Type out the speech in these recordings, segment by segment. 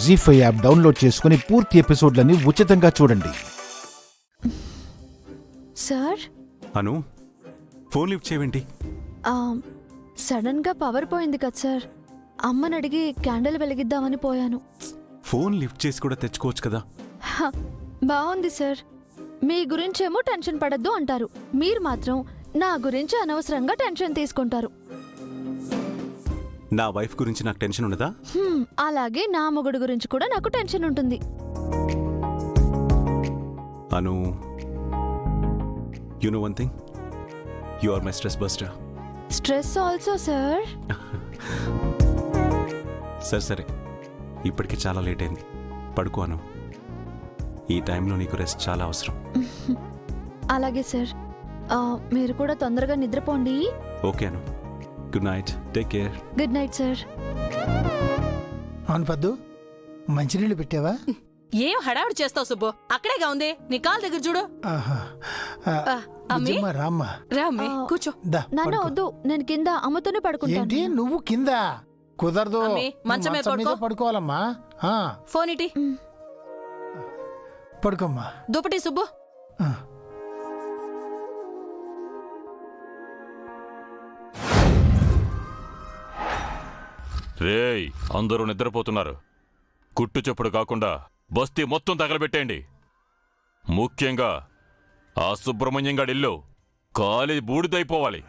జీ5 app download చేసుకుని పూర్తి ఎపిసోడ్లని ఉచితంగా చూడండి. సార్ అను, ఫోన్ లిఫ్ట్ చేయండి. సడన్ గా పవర్ పోయింది కదా సార్. అమ్మని అడిగి క్యాండిల్ వెలిగిద్దామని పోయాను. ఫోన్ లిఫ్ట్ చేసి కూడా తెచ్చుకోవచ్చు కదా. బాగుంది సార్. మీ గురించేమో టెన్షన్ పడద్దు అంటారు, మీరు మాత్రం నా గురించి అనవసరంగా టెన్షన్ తీసుకుంటారు. నా వైఫ్ గురించి నాకు టెన్షన్ ఉండదా? అలాగే నా మొగుడు గురించి కూడా నాకు టెన్షన్ ఉంటుంది. Anu, you know one thing, you are my stress buster. Stress also sir. సరే, ఇప్పటికి చాలా లేట్ అయింది, పడుకో అను. ఈ టైంలో నీకు రెస్ట్ చాలా అవసరం. అలాగే సార్, మీరు కూడా తొందరగా నిద్రపోండి. Okay Anu, good night, take care. Good night sir. అవును పద్దు, మంచినీళ్ళు పెట్టావా? ఏం హడావిడి చేస్తావు సుబ్బు, అక్కడేగా ఉంది, నీ కాలు దగ్గర చూడు. రామ్మా, రామ్మే కూర్చో. నాన్న వద్దు, నేను కింద అమ్మతోనే పడుకుంటాను. ఏంటి నువ్వు కింద? కుదరదు, మంచం మీద పడుకోవాలమ్మా. ఫోన్ ఇటీ, పడుకోమ్మా. దుప్పటి సుబ్బు. రేయ్, అందరూ నిద్రపోతున్నారు. కుట్టు చెప్పుడు కాకుండా బస్తీ మొత్తం తగలబెట్టేయండి. ముఖ్యంగా ఆ సుబ్రహ్మణ్యం గాడి ఇల్లు కాలి బూడిదైపోవాలి.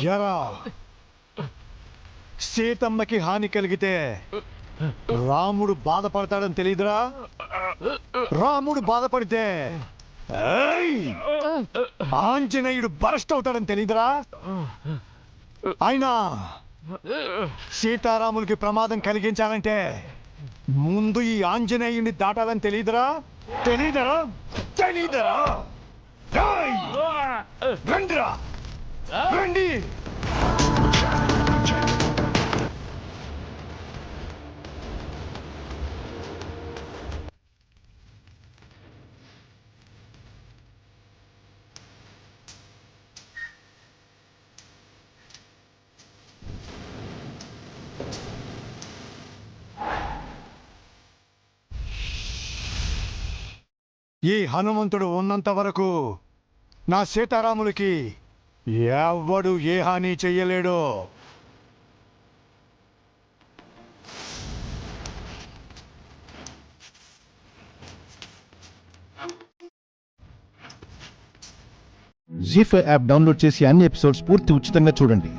జరా సీతమ్మకి హాని కలిగితే రాముడు బాధపడతాడని తెలీదురా? రాముడు బాధపడితే ఆంజనేయుడు బరస్ట్ అవుతాడని తెలీదురా? అయినా సీతారాములకి ప్రమాదం కలిగించాలంటే ముందు ఈ ఆంజనేయుడిని దాటాలని తెలీదురా? తెలీదరా? రండిరా, రండి. ఈ హనుమంతుడు ఉన్నంత వరకు నా సీతారాములకి ఎవ్వడు ఏ హాని చెయ్యలేడు. జీ5 యాప్ డౌన్లోడ్ చేసి అన్ని ఎపిసోడ్స్ పూర్తి ఉచితంగా చూడండి.